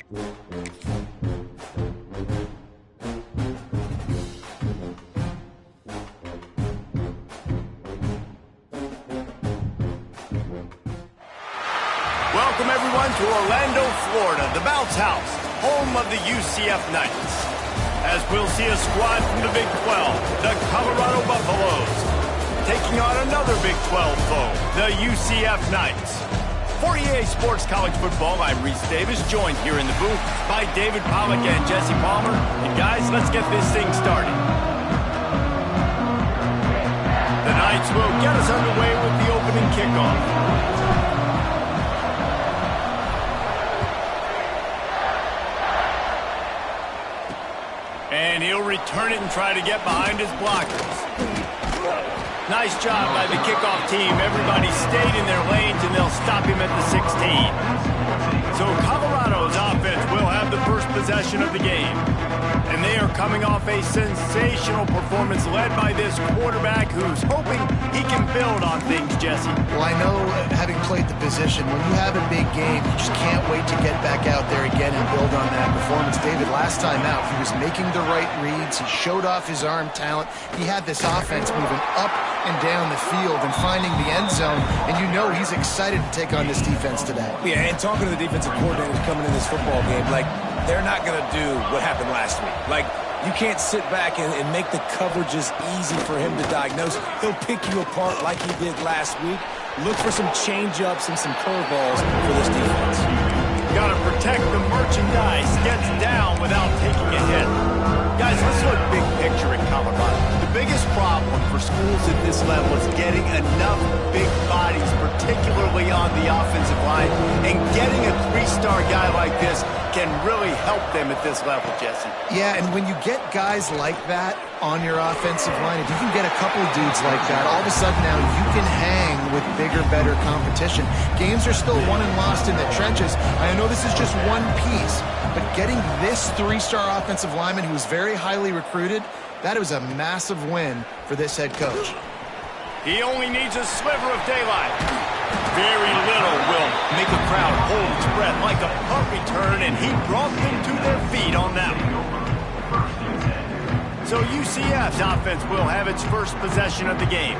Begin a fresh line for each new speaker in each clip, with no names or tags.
Welcome, everyone, to Orlando, Florida, the bounce house, home of the UCF Knights. As we'll see a squad from the Big 12, the Colorado Buffaloes, taking on another Big 12 foe, the UCF Knights. For EA Sports College Football, I'm Reese Davis, joined here in the booth by David Pollack and Jesse Palmer. And guys, let's get this thing started. The Knights will get us underway with the opening kickoff. And he'll return it and try to get behind his blockers. Nice job by the kickoff team. Everybody stayed in their lanes, and they'll stop him at the 16. So Colorado's offense will have the first possession of the game. And they are coming off a sensational performance led by this quarterback who's hoping he can build on things, Jesse.
Well, I know, having played the position, when you have a big game, you just can't wait to get back out there again and build on that performance. David, last time out, he was making the right reads. He showed off his arm talent. He had this offense moving up and down the field and finding the end zone, and you know he's excited to take on this defense today.
Yeah, and talking to the defensive coordinators coming in this football game, like, they're not going to do what happened last week. Like, you can't sit back and make the coverages easy for him to diagnose. He'll pick you apart like he did last week. Look for some change-ups and some curveballs for this defense.
Got to protect the merchandise. Gets down without taking a hit. Guys, let's look big picture at Colorado. The biggest problem for schools at this level is getting enough big bodies, particularly on the offensive line, and getting a three-star guy like this can really help them at this level, Jesse.
Yeah, and when you get guys like that on your offensive line, if you can get a couple of dudes like that, all of a sudden now you can hang with bigger, better competition. Games are still won and lost in the trenches. I know this is just one piece, but getting this three-star offensive lineman who was very highly recruited, that was a massive win for this head coach.
He only needs a sliver of daylight. Very little will make a crowd hold its breath like a punt return, and he brought them to their feet on that one. So UCF's offense will have its first possession of the game.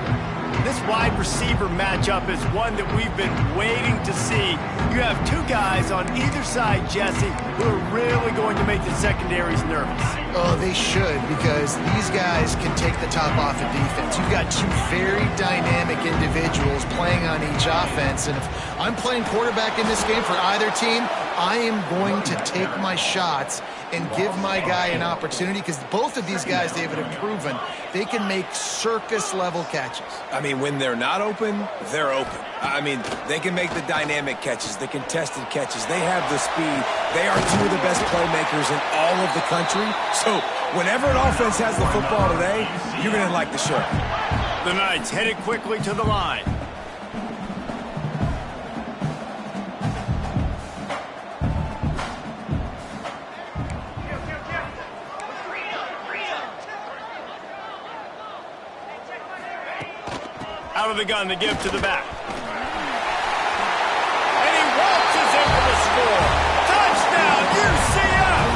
This wide receiver matchup is one that we've been waiting to see. You have two guys on either side, Jesse, who are really going to make the secondaries nervous.
Oh, they should, because these guys can take the top off of defense. You've got two very dynamic individuals playing on each offense, and if I'm playing quarterback in this game for either team, I am going to take my shots and give my guy an opportunity, because both of these guys, David, have proven they can make circus-level catches.
I mean, when they're not open, they're open. I mean, they can make the dynamic catches, the contested catches. They have the speed. They are two of the best playmakers in all of the country. So whenever an offense has the football today, you're going to like the show.
The Knights headed quickly to the line. Out of the gun to give to the back. And he waltzes in for the score. Touchdown, UCF!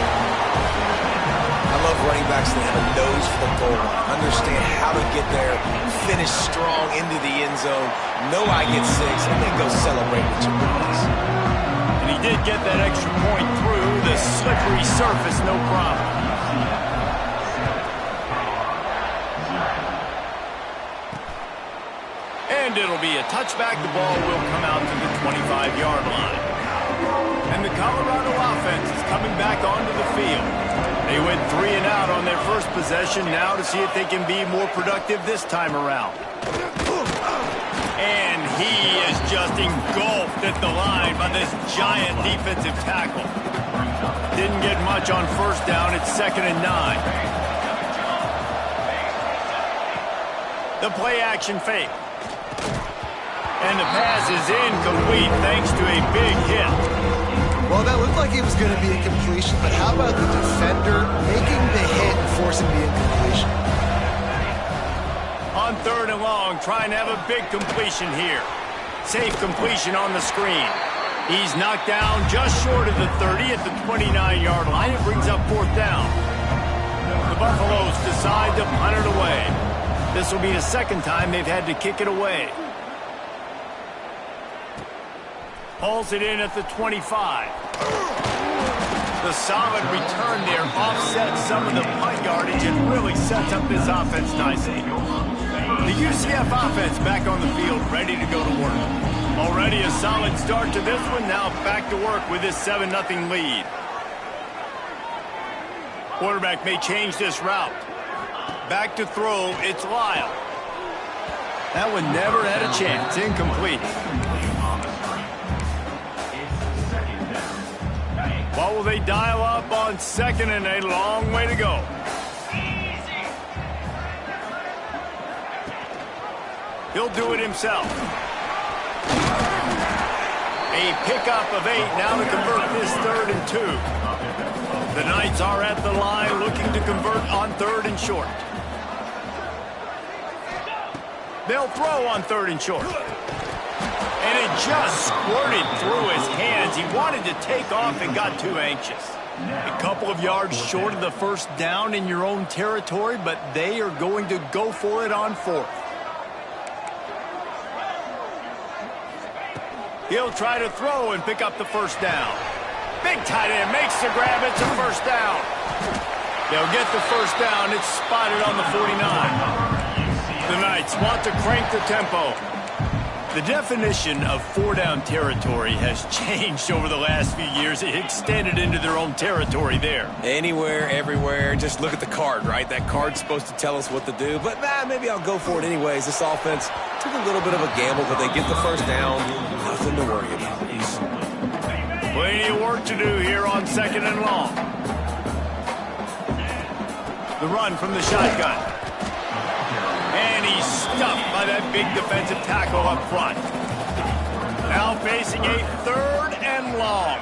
I love running backs that have a nose for the goal line. Understand how to get there, finish strong into the end zone, know I get 6, and then go celebrate with your boys.
And he did get that extra point through the slippery surface, no problem. And it'll be a touchback. The ball will come out to the 25-yard line. And the Colorado offense is coming back onto the field. They went 3 and out on their first possession, now to see if they can be more productive this time around. And he is just engulfed at the line by this giant defensive tackle. Didn't get much on first down. It's 2nd and 9. The play action fake. And the pass is incomplete thanks to a big hit.
Well, that looked like it was going to be a completion, but how about the defender making the hit and forcing the incompletion?
On 3rd and long, trying to have a big completion here. Safe completion on the screen. He's knocked down just short of the 30 at the 29-yard line. It brings up 4th down. The Buffaloes decide to punt it away. This will be the second time they've had to kick it away. Hauls it in at the 25. The solid return there offsets some of the punt yardage and really sets up this offense nicely. The UCF offense back on the field, ready to go to work. Already a solid start to this one. Now back to work with this 7-0 lead. Quarterback may change this route. Back to throw, it's Lyle. That one never had a chance. Incomplete. What will they dial up on 2nd and a long way to go? He'll do it himself. A pickup of 8 now to convert this 3rd and 2. The Knights are at the line looking to convert on 3rd and short. They'll throw on 3rd and short. And it just squirted through his hands. He wanted to take off and got too anxious. A couple of yards short of the 1st down in your own territory, but they are going to go for it on 4th. He'll try to throw and pick up the 1st down. Big tight end makes the grab. It's a 1st down. They'll get the 1st down. It's spotted on the 49. The Knights want to crank the tempo. The definition of 4-down territory has changed over the last few years. It extended into their own territory there.
Anywhere, everywhere. Just look at the card, right? That card's supposed to tell us what to do. But, maybe I'll go for it anyways. This offense took a little bit of a gamble, but they get the 1st down. Nothing to worry about.
Plenty of work to do here on 2nd and long. The run from the shotgun. And he's stuffed by that big defensive tackle up front. Now facing a 3rd and long.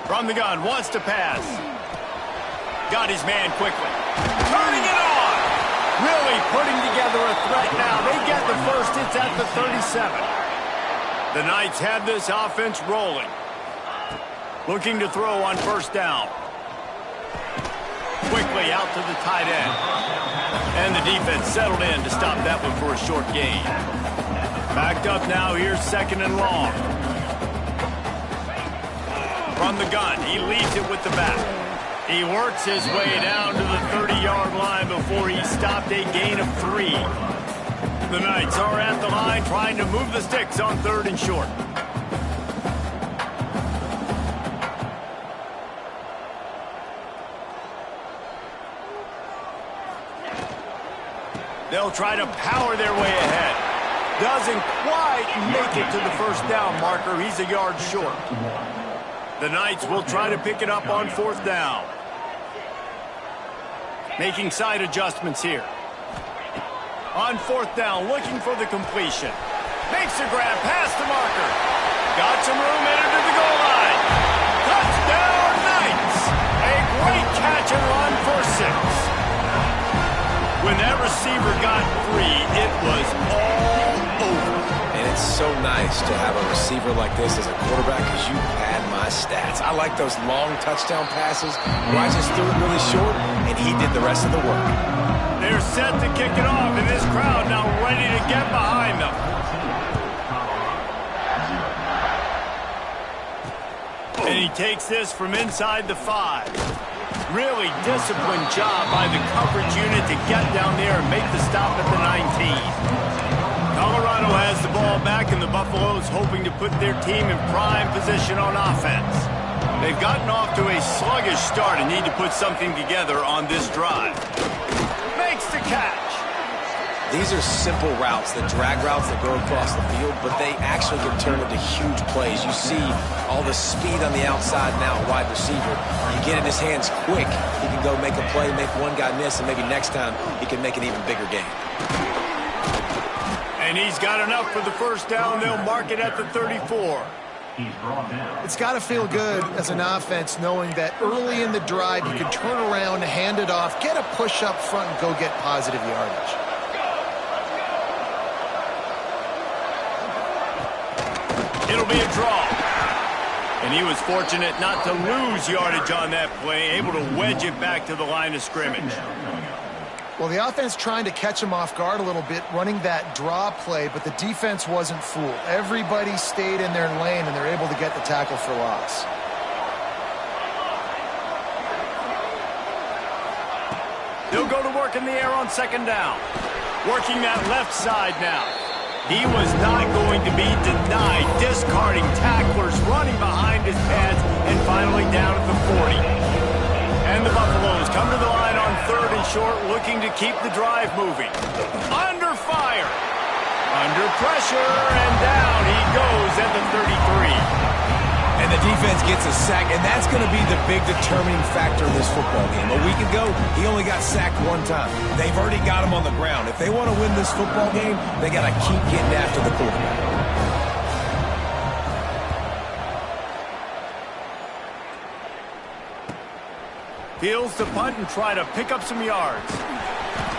From the gun, wants to pass. Got his man quickly. Turning it on. Really putting together a threat now. They get the 1st. It's at the 37. The Knights have this offense rolling. Looking to throw on 1st down. Quickly out to the tight end. And the defense settled in to stop that one for a short gain. Backed up now, here's 2nd and long. From the gun, he leaves it with the back. He works his way down to the 30-yard line before he stopped a gain of 3. The Knights are at the line trying to move the sticks on 3rd and short. They'll try to power their way ahead. Doesn't quite make it to the 1st down marker. He's a yard short. The Knights will try to pick it up on 4th down. Making side adjustments here. On 4th down, looking for the completion. Makes a grab past the marker. Got some room headed to the goal line. Touchdown, Knights! A great catch and run for 6. When that receiver got free, it was all over.
And it's so nice to have a receiver like this as a quarterback because you pad my stats. I like those long touchdown passes where I just threw it really short, and he did the rest of the work.
They're set to kick it off, and this crowd now ready to get behind them. And he takes this from inside the 5. Really disciplined job by the coverage unit to get down there and make the stop at the 19. Colorado has the ball back, and the Buffaloes hoping to put their team in prime position on offense. They've gotten off to a sluggish start and need to put something together on this drive. Makes the catch.
These are simple routes, the drag routes that go across the field, but they actually can turn into huge plays. You see all the speed on the outside now, wide receiver. You get in his hands quick, he can go make a play, make one guy miss, and maybe next time he can make an even bigger game.
And he's got enough for the 1st down. They'll mark it at the 34.
It's got to feel good as an offense knowing that early in the drive you can turn around, hand it off, get a push up front, and go get positive yardage.
It'll be a draw. And he was fortunate not to lose yardage on that play, able to wedge it back to the line of scrimmage.
Well, the offense trying to catch him off guard a little bit, running that draw play, but the defense wasn't fooled. Everybody stayed in their lane, and they're able to get the tackle for loss.
They'll go to work in the air on second down. Working that left side now. He was not going to be denied, discarding tacklers, running behind his pads, and finally down at the 40. And the Buffaloes come to the line on third and short, looking to keep the drive moving. Under fire. Under pressure, and down he goes at the 33.
And the defense gets a sack, and that's going to be the big determining factor in this football game. A week ago, he only got sacked one time. They've already got him on the ground. If they want to win this football game, they got to keep getting after the quarterback.
Fields to punt and try to pick up some yards.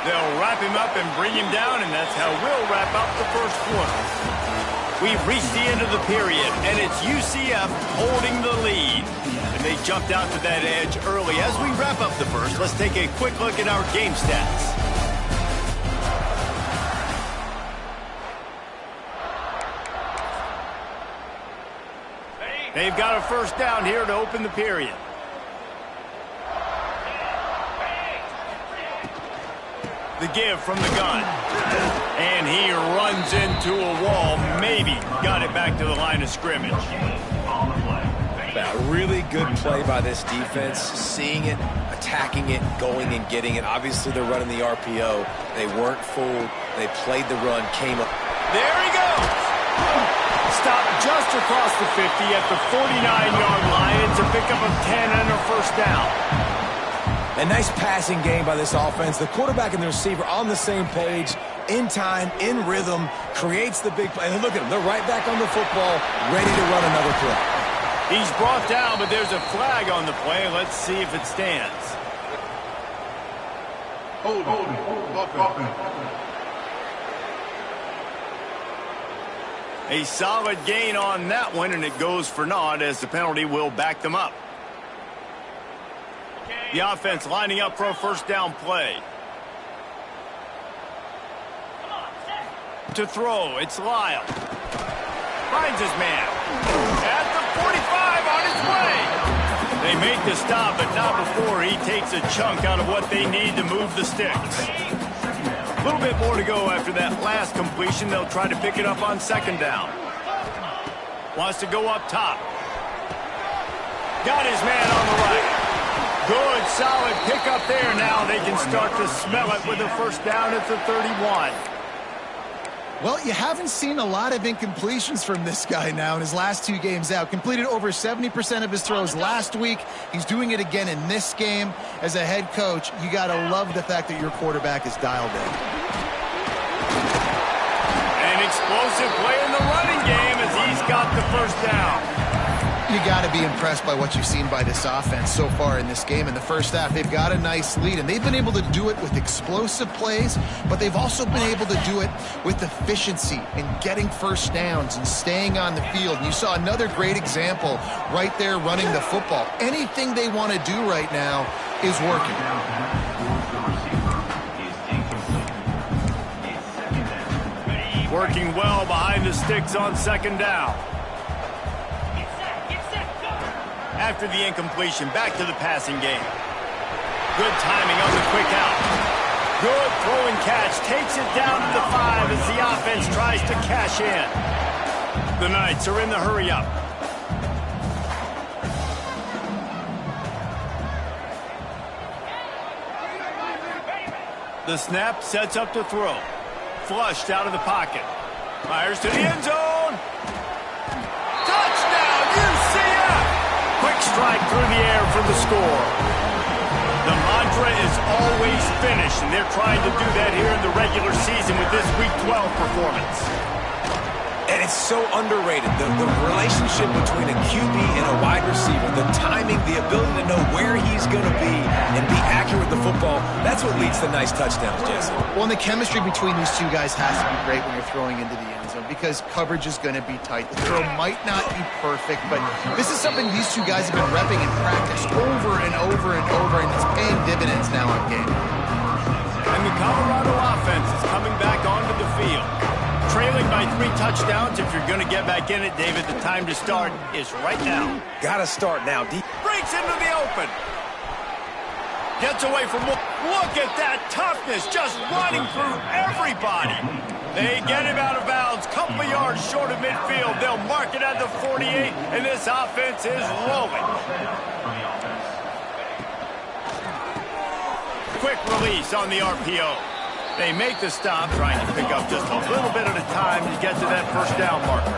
They'll wrap him up and bring him down, and that's how we'll wrap up the first quarter. We've reached the end of the period, and it's UCF holding the lead. And they jumped out to that edge early. As we wrap up the first, let's take a quick look at our game stats. They've got a first down here to open the period. The give from the gun. And he runs into a wall. Maybe got it back to the line of scrimmage.
A really good play by this defense. Seeing it, attacking it, going and getting it. Obviously, they're running the RPO. They weren't fooled. They played the run, came up.
There he goes. Stopped just across the 50 at the 49-yard line. It's a pickup of 10 and a first down.
A nice passing game by this offense. The quarterback and the receiver on the same page, in time, in rhythm, creates the big play. And look at them. They're right back on the football, ready to run another play.
He's brought down, but there's a flag on the play. Let's see if it stands.
Hold.
A solid gain on that one, and it goes for naught as the penalty will back them up. The offense lining up for a first down play. To throw, it's Lyle. Finds his man. At the 45 on his way. They make the stop, but not before he takes a chunk out of what they need to move the sticks. A little bit more to go after that last completion. They'll try to pick it up on second down. Wants to go up top. Got his man on the right. Good, solid pickup there. Now they can start to smell it with a first down at the 31.
Well, you haven't seen a lot of incompletions from this guy now in his last two games out. Completed over 70% of his throws last week. He's doing it again in this game. As a head coach, you got to love the fact that your quarterback is dialed in.
An explosive play in the running game as he's got the first down.
You got to be impressed by what you've seen by this offense so far in this game. In the first half, they've got a nice lead, and they've been able to do it with explosive plays, but they've also been able to do it with efficiency and getting first downs and staying on the field. And you saw another great example right there running the football. Anything they want to do right now is working.
Working well behind the sticks on second down. After the incompletion, back to the passing game. Good timing on the quick out. Good throw and catch. Takes it down to the 5 as the offense tries to cash in. The Knights are in the hurry up. The snap sets up to throw. Flushed out of the pocket. Fires to the end zone. Touchdown, UCF! Quick strike through the air for the score. The mantra is always finish, and they're trying to do that here in the regular season with this Week 12 performance.
And it's so underrated. The relationship between a QB and a wide receiver, the timing, the ability to know where he's going to be and be accurate with the football, that's what leads to nice touchdowns, Jesse.
Well, and the chemistry between these two guys has to be great when you're throwing into the end end zone because coverage is going to be tight. The throw might not be perfect, but this is something these two guys have been repping in practice over and over and over, and it's paying dividends now on game.
And the Colorado offense is coming back onto the field. Trailing by 3 touchdowns. If you're going to get back in it, David, the time to start is right now.
Got to start now.
Breaks into the open. Gets away from... Look at that toughness, just running through everybody. They get him out of bounds, couple of yards short of midfield. They'll mark it at the 48, and this offense is rolling. Quick release on the RPO. They make the stop, trying to pick up just a little bit at a time to get to that first down marker.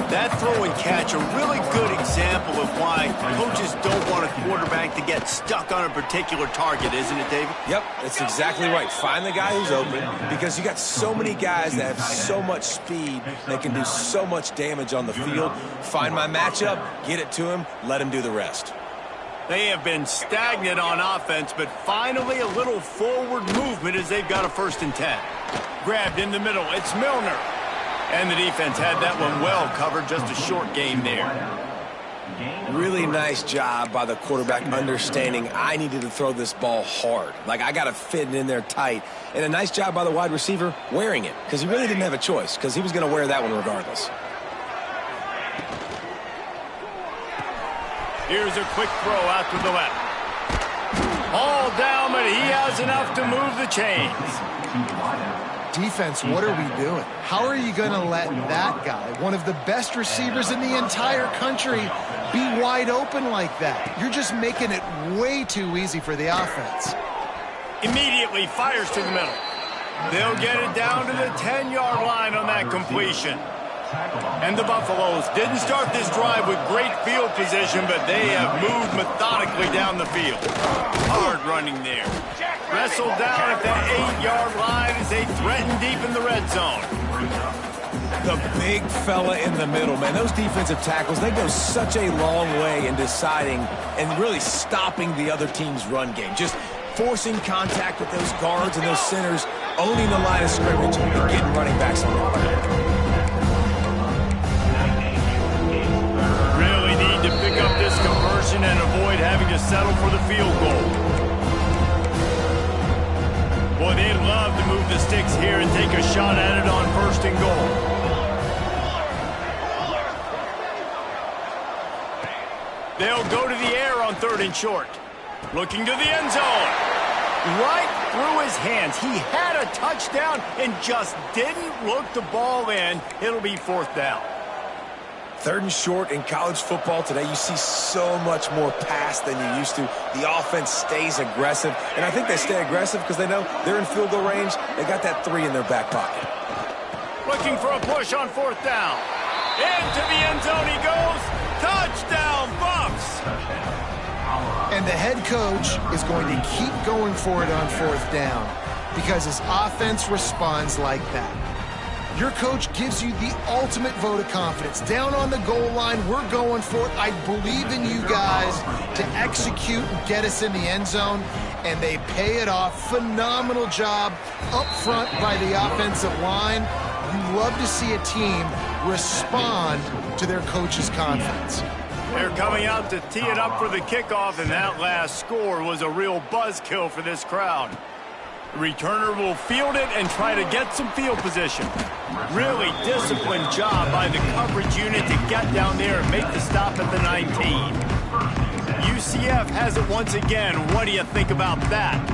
That throw and catch, a really good example of why coaches don't want a quarterback to get stuck on a particular target, isn't it, David?
Yep, that's exactly right. Find the guy who's open, because you got so many guys that have so much speed, they can do so much damage on the field. Find my matchup, get it to him, let him do the rest.
They have been stagnant on offense, but finally a little forward movement as they've got a 1st and 10. Grabbed in the middle, it's Milner. And the defense had that one well covered, just a short game there.
Really nice job by the quarterback understanding I needed to throw this ball hard. Like, I got to fit it in there tight. And a nice job by the wide receiver wearing it, because he really didn't have a choice, because he was going to wear that one regardless.
Here's a quick throw out to the left. All down, but he has enough to move the chains.
Defense, what are we doing? How are you going to let that guy, one of the best receivers in the entire country, be wide open like that? You're just making it way too easy for the offense.
Immediately fires to the middle. They'll get it down to the 10-yard line on that completion. And the Buffaloes didn't start this drive with great field position, but they have moved methodically down the field. Hard running there. Wrestled down at the 8-yard line as they threaten deep in the red zone.
The big fella in the middle, man. Those defensive tackles, they go such a long way in deciding and really stopping the other team's run game. Just forcing contact with those guards and those centers, owning the line of scrimmage, and getting running backs on the line.
Really need to pick up this conversion and avoid having to settle for the field goal. Boy, they'd love to move the sticks here and take a shot at it on 1st and goal. They'll go to the air on 3rd and short. Looking to the end zone. Right through his hands. He had a touchdown and just didn't look the ball in. It'll be 4th down.
3rd and short in college football today, you see so much more pass than you used to. The offense stays aggressive, and I think they stay aggressive because they know they're in field goal range. They got that 3 in their back pocket.
Looking for a push on 4th down. Into the end zone he goes. Touchdown, Buffs!
And the head coach is going to keep going for it on 4th down because his offense responds like that. Your coach gives you the ultimate vote of confidence. Down on the goal line, we're going for it. I believe in you guys to execute and get us in the end zone, and they pay it off. Phenomenal job up front by the offensive line. You love to see a team respond to their coach's confidence.
They're coming out to tee it up for the kickoff, and that last score was a real buzzkill for this crowd. The returner will field it and try to get some field position. Really disciplined job by the coverage unit to get down there and make the stop at the 19. UCF has it once again. What do you think about that?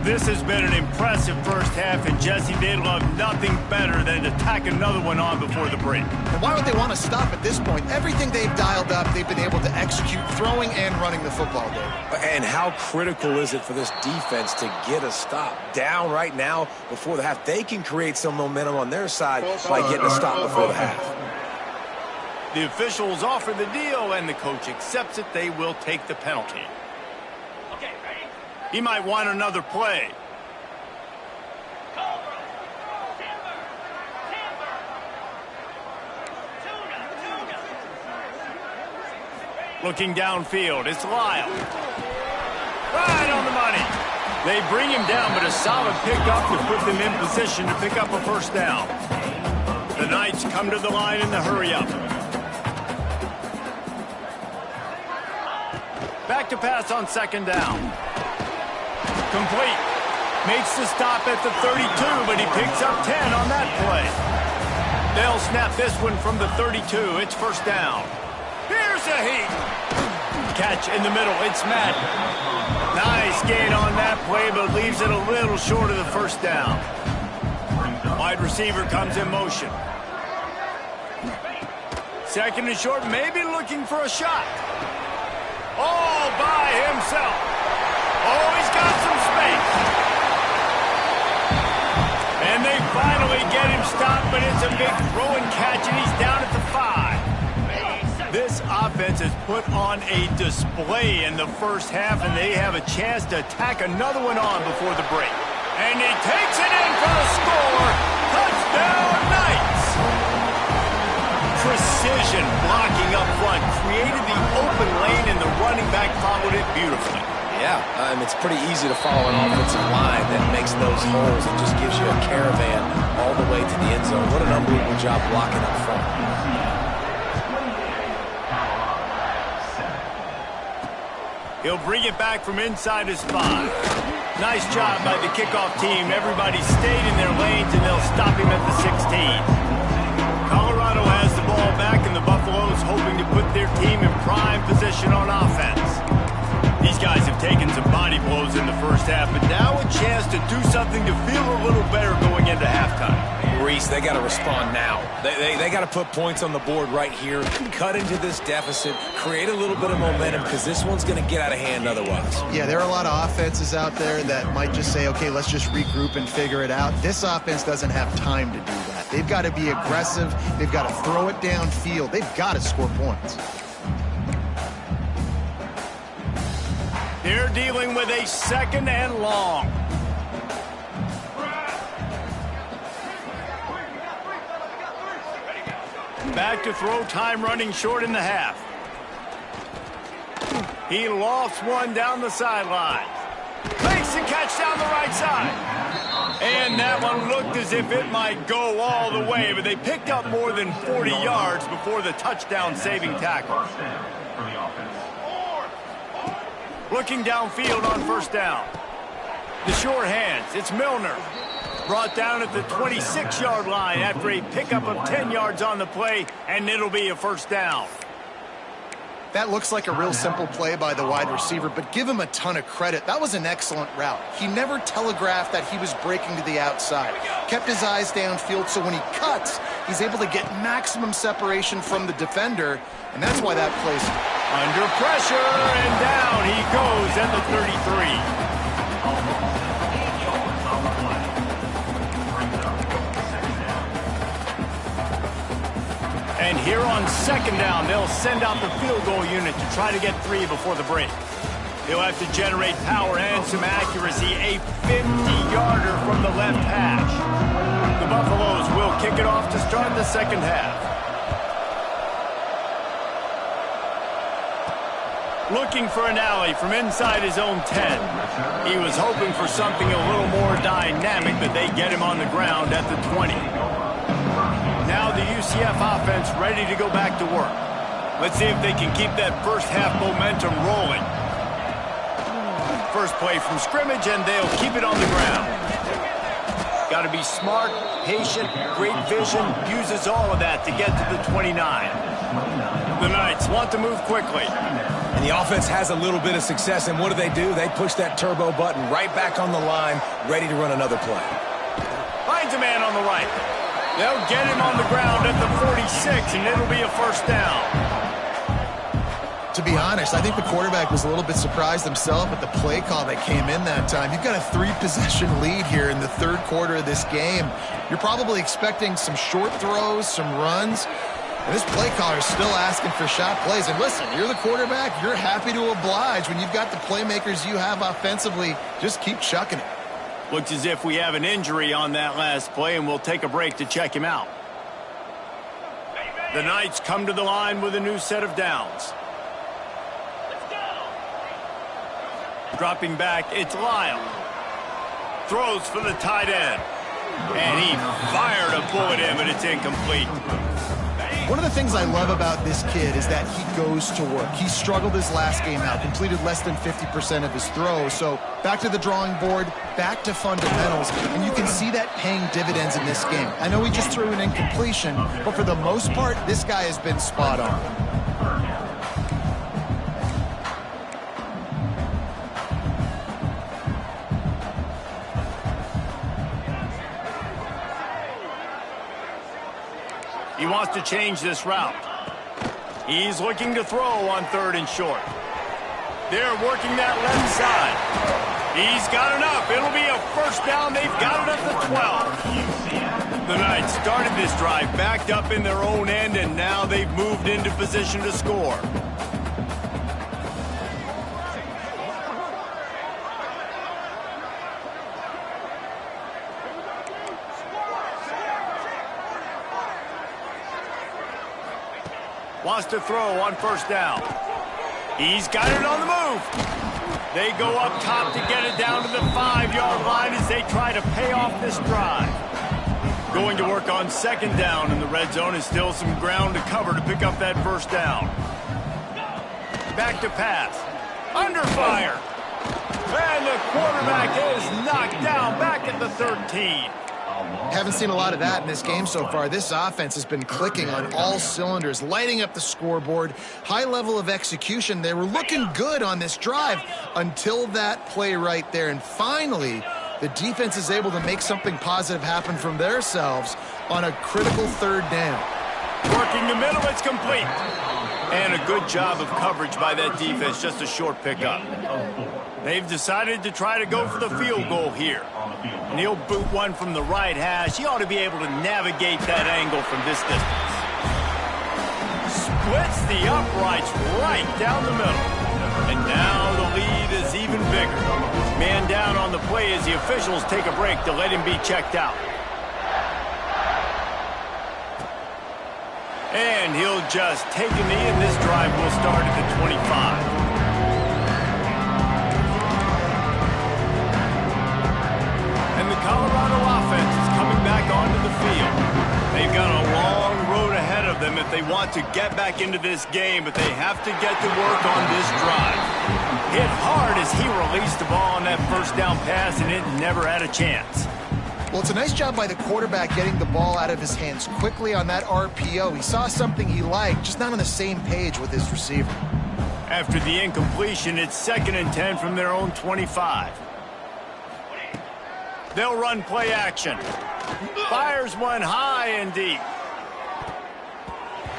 This has been an impressive first half, and Jesse, they'd love nothing better than to tack another one on before the break.
And why would they want to stop at this point? Everything they've dialed up, they've been able to execute, throwing and running the football game.
And how critical is it for this defense to get a stop? Down right now before the half. They can create some momentum on their side by getting a stop before the half.
The officials offer the deal, and the coach accepts it. They will take the penalty. He might want another play. Looking downfield, it's Lyle. Right on the money. They bring him down, but a solid pickup to put them in position to pick up a 1st down. Knights come to the line in the hurry-up. Back to pass on second down. Complete. Makes the stop at the 32, but he picks up 10 on that play. They'll snap this one from the 32. It's first down. Here's a heat. Catch in the middle. It's Madden. Nice gain on that play, but leaves it a little short of the first down. Wide receiver comes in motion. Second and short, maybe looking for a shot. All by himself. Oh, he's got some space. And they finally get him stopped, but it's a big throw and catch, and he's down at the 5. This offense has put on a display in the first half, and they have a chance to tack another one on before the break. And he takes it in for the score. Touchdown, Knights! Precision blocking up front created the open lane, and the running back followed it beautifully.
Yeah, it's pretty easy to follow an offensive line that makes those holes and just gives you a caravan all the way to the end zone. What an unbelievable job blocking up front.
He'll bring it back from inside his 5. Nice job by the kickoff team. Everybody stayed in their lanes, and they'll stop him at the 16. Colorado has the ball back, and the Buffaloes hoping to put their team in prime position on offense. These guys have taken some body blows in the first half, but now a chance to do something to feel a little better going into halftime.
Reese, they got to respond now. They got to put points on the board right here, cut into this deficit, create a little bit of momentum, because this one's going to get out of hand otherwise.
Yeah, there are a lot of offenses out there that might just say, okay, let's just regroup and figure it out. This offense doesn't have time to do that. They've got to be aggressive. They've got to throw it downfield. They've got to score points.
They're dealing with a second and long. Back to throw, time running short in the half. He lofts one down the sideline. Makes the catch down the right side. And that one looked as if it might go all the way, but they picked up more than 40 yards before the touchdown-saving tackle. Looking downfield on first down. The sure hands, it's Milner. Brought down at the 26-yard line after a pickup of 10 yards on the play, and it'll be a first down.
That looks like a real simple play by the wide receiver, but give him a ton of credit. That was an excellent route. He never telegraphed that he was breaking to the outside. Kept his eyes downfield, so when he cuts, he's able to get maximum separation from the defender, and that's why that play's
under pressure, and down he goes at the 33. And here on second down, they'll send out the field goal unit to try to get 3 before the break. He'll have to generate power and some accuracy, a 50-yarder from the left hash. The Buffaloes will kick it off to start the second half. Looking for an alley from inside his own 10. He was hoping for something a little more dynamic, but they get him on the ground at the 20. Now the UCF offense ready to go back to work. Let's see if they can keep that first half momentum rolling. First play from scrimmage, and they'll keep it on the ground. Got to be smart, patient, great vision, uses all of that to get to the 29. The Knights want to move quickly.
And the offense has a little bit of success, and what do? They push that turbo button right back on the line, ready to run another play.
Finds a man on the right. They'll get him on the ground at the 46, and it'll be a first down.
To be honest, I think the quarterback was a little bit surprised himself at the play call that came in that time. You've got a 3-possession lead here in the third quarter of this game. You're probably expecting some short throws, some runs. And this play caller is still asking for shot plays. And listen, you're the quarterback. You're happy to oblige. When you've got the playmakers you have offensively, just keep chucking it.
Looks as if we have an injury on that last play, and we'll take a break to check him out. The Knights come to the line with a new set of downs. Dropping back, it's Lyle. Throws for the tight end. And he fired a bullet in, but it's incomplete.
One of the things I love about this kid is that he goes to work. He struggled his last game out, completed less than 50% of his throws. So back to the drawing board, back to fundamentals, and you can see that paying dividends in this game. I know he just threw an incompletion, but for the most part, this guy has been spot on.
He wants to change this route. He's looking to throw on 3rd and short. They're working that left side. He's got enough. It'll be a first down. They've got it at the 12. The Knights started this drive backed up in their own end, and now they've moved into position to score. Wants to throw on 1st down. He's got it on the move. They go up top to get it down to the 5-yard line as they try to pay off this drive. Going to work on 2nd down in the red zone, and still some ground to cover to pick up that 1st down. Back to pass. Under fire. And the quarterback is knocked down back at the 13.
Haven't seen a lot of that in this game so far. This offense has been clicking on all cylinders, lighting up the scoreboard. High level of execution. They were looking good on this drive until that play right there. And finally, the defense is able to make something positive happen from themselves on a critical 3rd down.
Working the middle, it's complete. And a good job of coverage by that defense, just a short pickup. They've decided to try to go for the field goal here. And he'll boot one from the right hash. He ought to be able to navigate that angle from this distance. Splits the uprights right down the middle. And now the lead is even bigger. Man down on the play as the officials take a break to let him be checked out. And he'll just take a knee, and this drive will start at the 25. Colorado offense is coming back onto the field. They've got a long road ahead of them if they want to get back into this game, but they have to get to work on this drive. Hit hard as he released the ball on that 1st down pass, and it never had a chance.
Well, it's a nice job by the quarterback getting the ball out of his hands quickly on that RPO. He saw something he liked, just not on the same page with his receiver.
After the incompletion, it's 2nd and 10 from their own 25. They'll run play action. Fires one high and deep.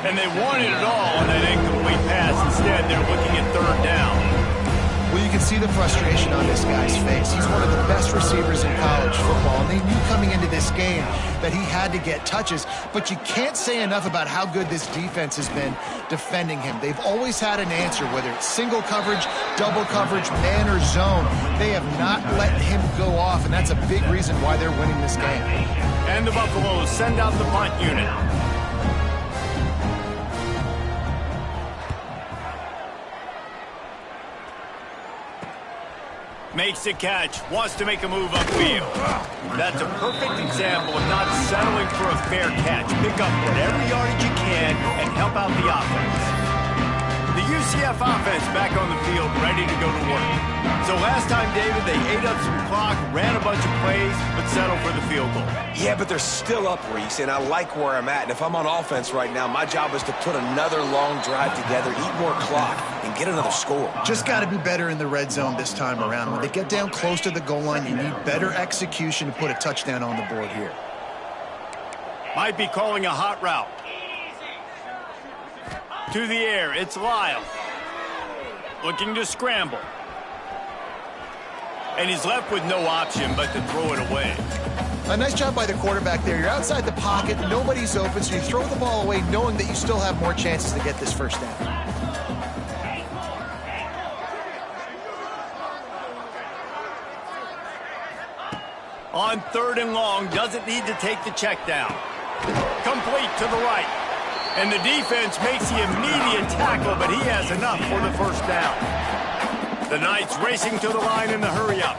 And they wanted it all on that incomplete pass. Instead, they're looking at 3rd down.
Well, you can see the frustration on this guy's face. He's one of the best receivers in college football, and they knew coming into this game that he had to get touches, but you can't say enough about how good this defense has been defending him. They've always had an answer, whether it's single coverage, double coverage, man or zone. They have not let him go off, and that's a big reason why they're winning this game.
And the Buffaloes send out the punt unit. Makes the catch, wants to make a move upfield. That's a perfect example of not settling for a fair catch. Pick up whatever yardage you can and help out the offense. The UCF offense back on the field, ready to go to work. So last time, David, they ate up some clock, ran a bunch of plays, but settled for the field goal.
Yeah, but they're still up, Reese, and I like where I'm at. And if I'm on offense right now, my job is to put another long drive together, eat more clock, and get another score.
Just got to be better in the red zone this time around. When they get down close to the goal line, you need better execution to put a touchdown on the board here.
Might be calling a hot route. To the air, it's Lyle. Looking to scramble. And he's left with no option but to throw it away.
A nice job by the quarterback there. You're outside the pocket, nobody's open, so you throw the ball away knowing that you still have more chances to get this 1st down.
On 3rd and long, doesn't need to take the check down. Complete to the right. And the defense makes the immediate tackle, but he has enough for the 1st down. The Knights racing to the line in the hurry-up.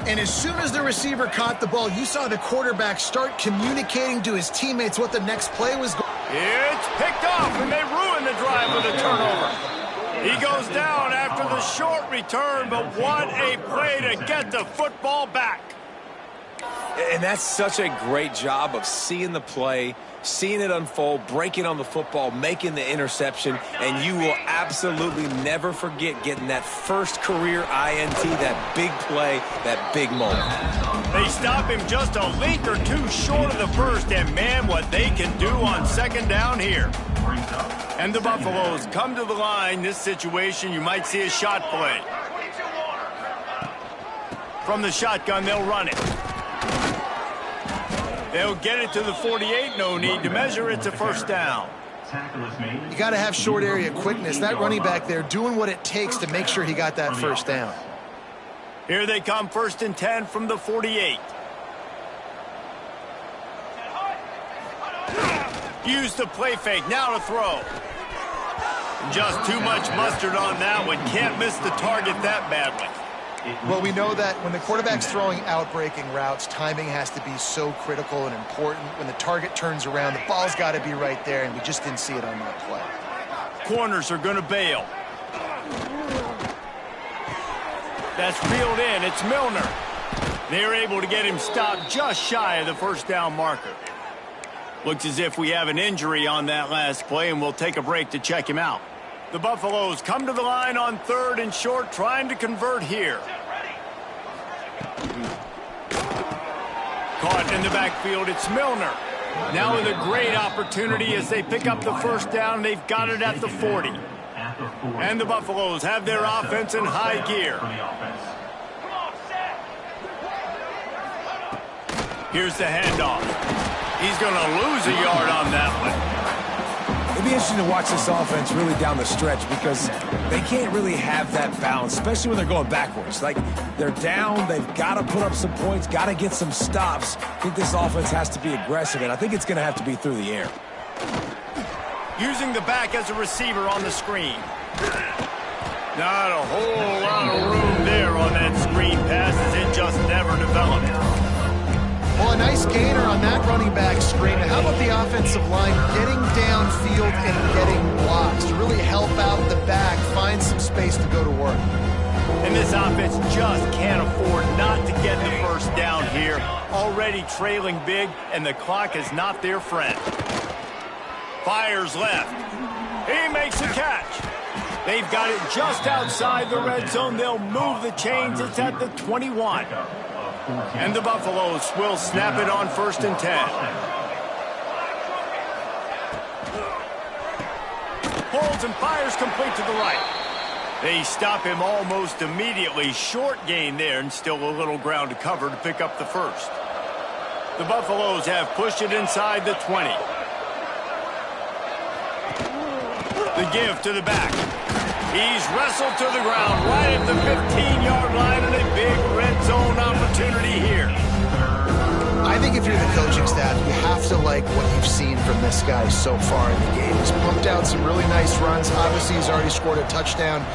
And as soon as the receiver caught the ball, you saw the quarterback start communicating to his teammates what the next play was going.
It's picked off, and they ruin the drive with a turnover. He goes down after the short return, but what a play to get the football back.
And that's such a great job of seeing the play, seeing it unfold, breaking on the football, making the interception, and you will absolutely never forget getting that first career INT, that big play, that big moment.
They stop him just a length or two short of the first, and man, what they can do on second down here. And the Buffaloes come to the line. This situation, you might see a shot play. From the shotgun, they'll run it. They'll get it to the 48. No need to measure. It's a first down.
You got to have short area quickness. That running back there doing what it takes to make sure he got that first down.
Here they come, 1st and 10 from the 48. Use the play fake. Now to throw. Just too much mustard on that one. Can't miss the target that badly.
Well, we know that when the quarterback's throwing out-breaking routes, timing has to be so critical and important. When the target turns around, the ball's got to be right there, and we just didn't see it on that play.
Corners are going to bail. That's reeled in. It's Milner. They're able to get him stopped just shy of the first down marker. Looks as if we have an injury on that last play, and we'll take a break to check him out. The Buffaloes come to the line on 3rd and short, trying to convert here. Caught in the backfield, it's Milner. Now with a great opportunity as they pick up the first down. They've got it at the 40. And the Buffaloes have their offense in high gear. Here's the handoff. He's going to lose a yard on that one.
It'll be interesting to watch this offense really down the stretch because they can't really have that balance, especially when they're going backwards. Like, they're down, they've got to put up some points, got to get some stops. I think this offense has to be aggressive, and I think it's going to have to be through the air.
Using the back as a receiver on the screen. Not a whole lot of room there on that screen pass as it just never developed.
Well, a nice gainer on that running back screen. How about the offensive line getting downfield and getting blocks to really help out the back, find some space to go to work?
And this offense just can't afford not to get the first down here. Already trailing big, and the clock is not their friend. Fires left. He makes a catch. They've got it just outside the red zone. They'll move the chains. It's at the 21. And the Buffaloes will snap it on 1st and 10. Holds and fires complete to the right. They stop him almost immediately. Short gain there, and still a little ground to cover to pick up the first. The Buffaloes have pushed it inside the 20. The give to the back. He's wrestled to the ground right at the 15-yard line, and a big red zone opportunity here.
I think if you're the coaching staff, you have to like what you've seen from this guy so far in the game. He's pumped out some really nice runs. Obviously, he's already scored a touchdown.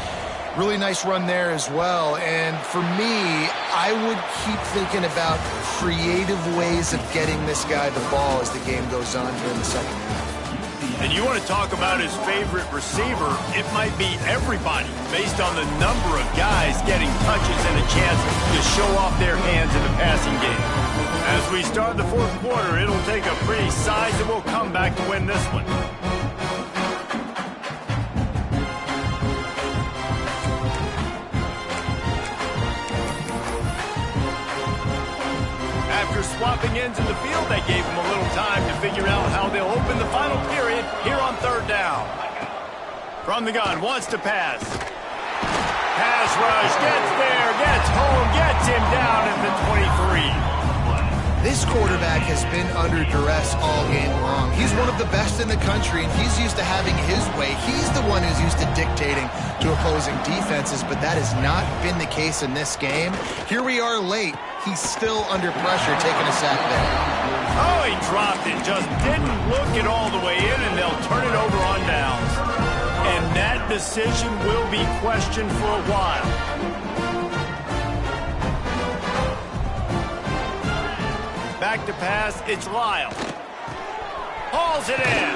Really nice run there as well. And for me, I would keep thinking about creative ways of getting this guy the ball as the game goes on here in the second half.
And you want to talk about his favorite receiver, it might be everybody based on the number of guys getting touches and a chance to show off their hands in the passing game. As we start the 4th quarter, it'll take a pretty sizable comeback to win this one. After swapping ends in the field, they gave him a little time to figure out how they'll open the final period here on 3rd down. From the gun, wants to pass. Pass rush, gets there, gets home, gets him down at the 23.
This quarterback has been under duress all game long. He's one of the best in the country, and he's used to having his way. He's the one who's used to dictating to opposing defenses, but that has not been the case in this game. Here we are late. He's still under pressure, taking a sack there.
Oh, he dropped it, just didn't look it all the way in, and they'll turn it over on downs. And that decision will be questioned for a while. Back to pass, it's Lyle. Hauls it in.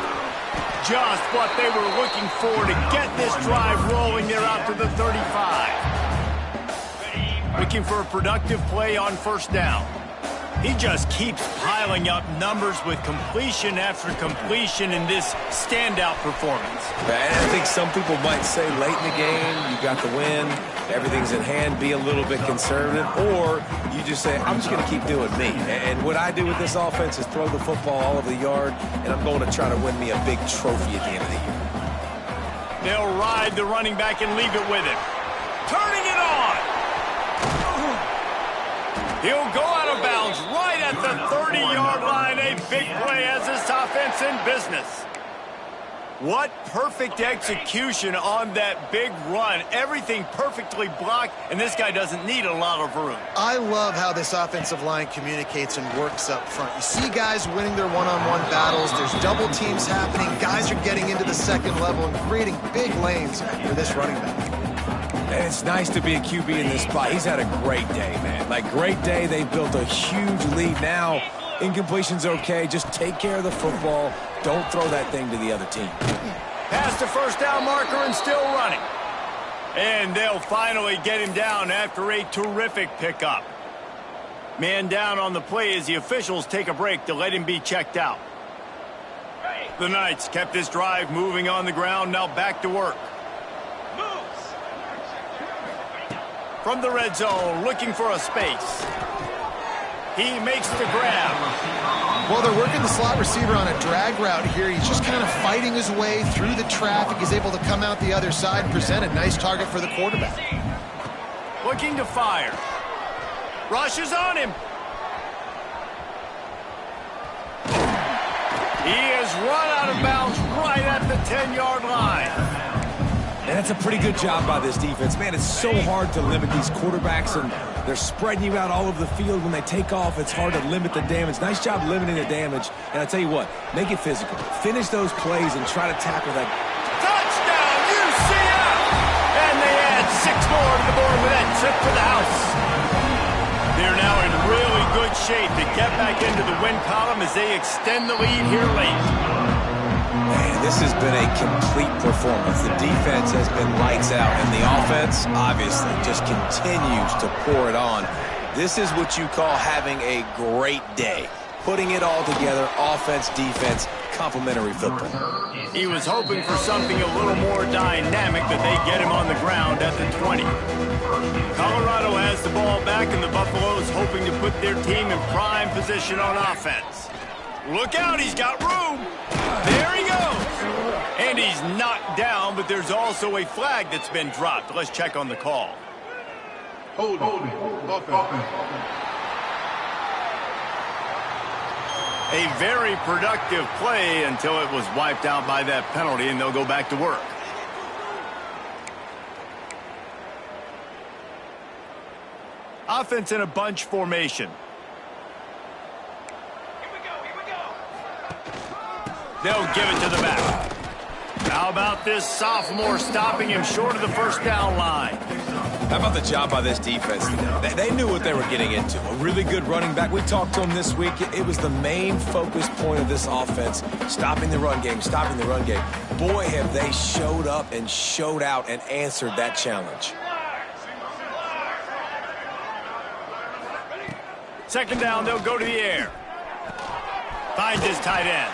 Just what they were looking for to get this drive rolling there out to the 35. Looking for a productive play on first down. He just keeps piling up numbers with completion after completion in this standout performance.
And I think some people might say late in the game, you got the win, everything's in hand, be a little bit conservative, or you just say, I'm just going to keep doing me. And what I do with this offense is throw the football all over the yard, and I'm going to try to win me a big trophy at the end of the year.
They'll ride the running back and leave it with him. Turning it on. He'll go out of bounds right at the 30-yard line. A big play as this offense in business. What perfect execution on that big run. Everything perfectly blocked, and this guy doesn't need a lot of room.
I love how this offensive line communicates and works up front. You see guys winning their one-on-one battles. There's double teams happening. Guys are getting into the second level and creating big lanes for this running back.
And it's nice to be a QB in this spot. He's had a great day, man. Like, great day. They built a huge lead. Now, incompletion's okay. Just take care of the football. Don't throw that thing to the other team.
Past the first down marker and still running. And they'll finally get him down after a terrific pickup. Man down on the play as the officials take a break to let him be checked out. The Knights kept this drive moving on the ground. Now back to work. From the red zone, looking for a space. He makes the grab.
Well, they're working the slot receiver on a drag route here. He's just kind of fighting his way through the traffic. He's able to come out the other side and present a nice target for the quarterback.
Looking to fire. Rushes on him. He is run out of bounds right at the 10-yard line.
And that's a pretty good job by this defense. Man, it's so hard to limit these quarterbacks, and they're spreading you out all over the field. When they take off, it's hard to limit the damage. Nice job limiting the damage. And I tell you what, make it physical. Finish those plays and try to tackle that.
Touchdown, UCF! And they add 6 more to the board with that trip to the house. They're now in really good shape to get back into the win column as they extend the lead here late.
Man, this has been a complete performance. The defense has been lights out, and the offense, obviously, just continues to pour it on. This is what you call having a great day. Putting it all together, offense, defense, complementary football.
He was hoping for something a little more dynamic, but they get him on the ground at the 20. Colorado has the ball back, and the Buffaloes hoping to put their team in prime position on offense. Look out, he's got room. There he goes. And he's knocked down, but there's also a flag that's been dropped. Let's check on the call.
Hold it.
A very productive play until it was wiped out by that penalty, and they'll go back to work. Offense in a bunch formation. They'll give it to the back. How about this sophomore stopping him short of the first down line?
How about the job by this defense? They knew what they were getting into. A really good running back. We talked to him this week. It was the main focus point of this offense, stopping the run game, stopping the run game. Boy, have they showed up and showed out and answered that challenge.
Second down, they'll go to the air. Finds his tight end.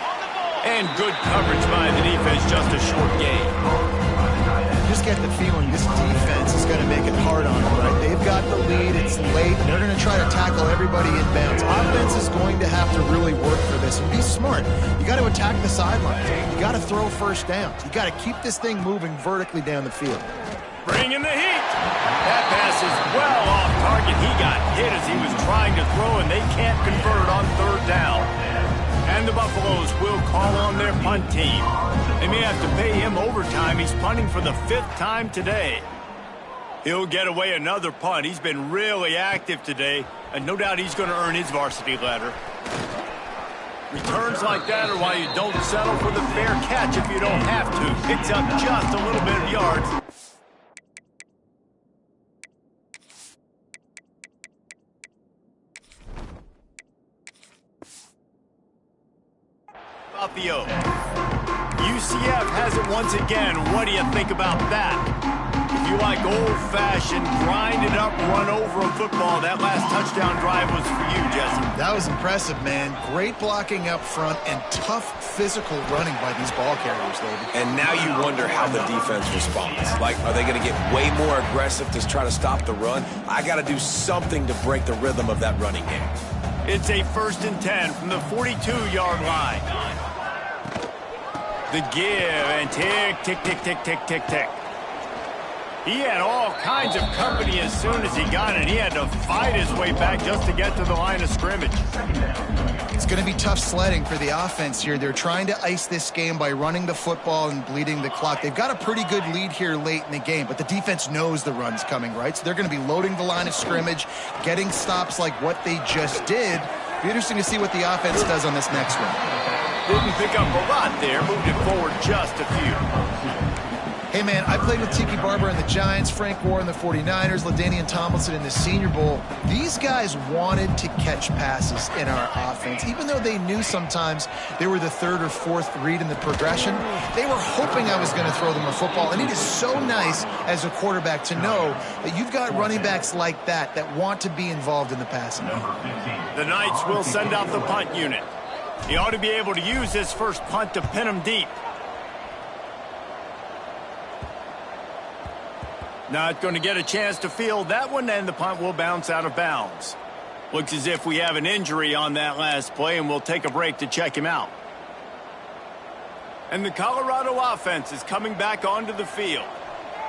And good coverage by the defense, just a short gain.
Just get the feeling this defense is going to make it hard on them, right? They've got the lead, it's late, and they're going to try to tackle everybody in bounds. Offense is going to have to really work for this and be smart. You got to attack the sidelines. You got to throw first downs. You got to keep this thing moving vertically down the field.
Bringing the heat. That pass is well off target. He got hit as he was trying to throw, and they can't convert on third down. And the Buffaloes will call on their punt team. They may have to pay him overtime. He's punting for the 5th time today. He'll get away another punt. He's been really active today, and no doubt he's going to earn his varsity letter. Returns like that are why you don't settle for the fair catch if you don't have to. Picks up just a little bit of yards. the oath. UCF has it once again. What do you think about that? If you like old-fashioned, grind-it-up, run-over a football, that last touchdown drive was for you, Jesse.
That was impressive, man. Great blocking up front and tough physical running by these ball carriers, David.
And now you wonder how the defense responds. Like, are they going to get way more aggressive to try to stop the run? I got to do something to break the rhythm of that running game.
It's a 1st and 10 from the 42-yard line. The give and tick, tick, tick, tick, tick, tick, tick. He had all kinds of company as soon as he got it. He had to fight his way back just to get to the line of scrimmage.
It's going to be tough sledding for the offense here. They're trying to ice this game by running the football and bleeding the clock. They've got a pretty good lead here late in the game, but the defense knows the run's coming, right? So they're going to be loading the line of scrimmage, getting stops like what they just did. It'll be interesting to see what the offense does on this next one.
Didn't pick up a lot there, moved it forward just a few.
Hey, man, I played with Tiki Barber and the Giants, Frank Gore and the 49ers, LaDainian Tomlinson in the Senior Bowl. These guys wanted to catch passes in our offense. Even though they knew sometimes they were the 3rd or 4th read in the progression, they were hoping I was going to throw them a football. And it is so nice as a quarterback to know that you've got running backs like that that want to be involved in the passing game.
The Knights will send out the punt unit. He ought to be able to use his first punt to pin him deep. Not going to get a chance to field that one, and the punt will bounce out of bounds. Looks as if we have an injury on that last play, and we'll take a break to check him out. And the Colorado offense is coming back onto the field.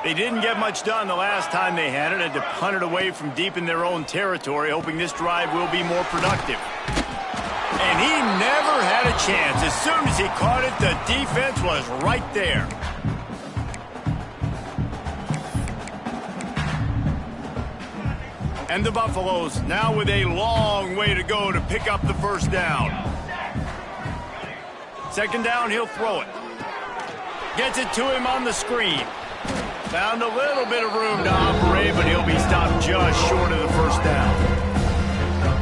They didn't get much done the last time they had to punt it away from deep in their own territory, hoping this drive will be more productive. And he never had a chance. As soon as he caught it, the defense was right there. And the Buffaloes now with a long way to go to pick up the first down. 2nd down, he'll throw it. Gets it to him on the screen. Found a little bit of room to operate, but he'll be stopped just short of the first down.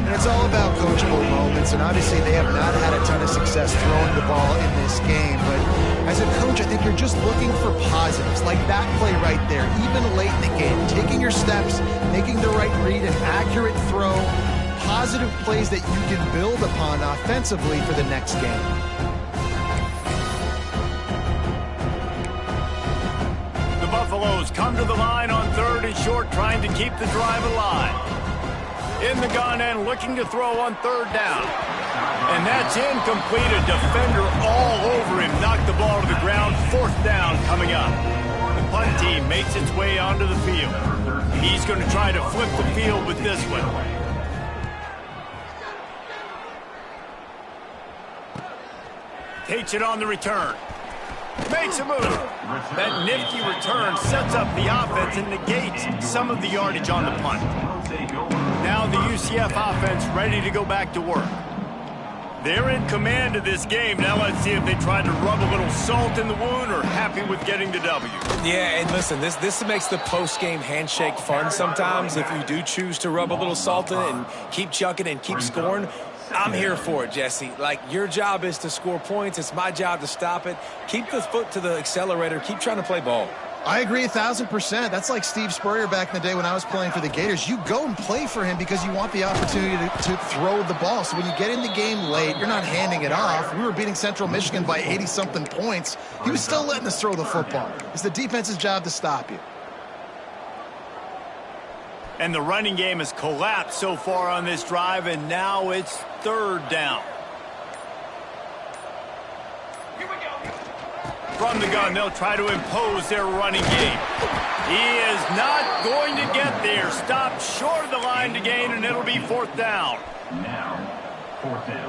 And it's all about coachable moments, and obviously they have not had a ton of success throwing the ball in this game. But as a coach, I think you're just looking for positives, like that play right there, even late in the game, taking your steps, making the right read, an accurate throw, positive plays that you can build upon offensively for the next game.
The Buffaloes come to the line on 3rd and short, trying to keep the drive alive. In the gun and looking to throw on 3rd down. And that's incomplete. A defender all over him. Knocked the ball to the ground. 4th down coming up. The punt team makes its way onto the field. He's going to try to flip the field with this one. Takes it on the return. Makes a move. That nifty return sets up the offense and negates some of the yardage on the punt. Now the UCF offense ready to go back to work. They're in command of this game. Now let's see if they tried to rub a little salt in the wound or happy with getting the W.
Yeah, and listen, this makes the post-game handshake fun sometimes. If you do choose to rub a little salt in it and keep chucking and keep scoring, I'm here for it, Jesse. Like, your job is to score points. It's my job to stop it. Keep the foot to the accelerator. Keep trying to play ball.
I agree 1,000%. That's like Steve Spurrier back in the day when I was playing for the Gators. You go and play for him because you want the opportunity to throw the ball. So when you get in the game late, you're not handing it off. We were beating Central Michigan by 80-something points. He was still letting us throw the football. It's the defense's job to stop you.
And the running game has collapsed so far on this drive, and now it's 3rd down. From the gun, they'll try to impose their running game. He is not going to get there. Stopped short of the line to gain, and it'll be 4th down.
Now, 4th down.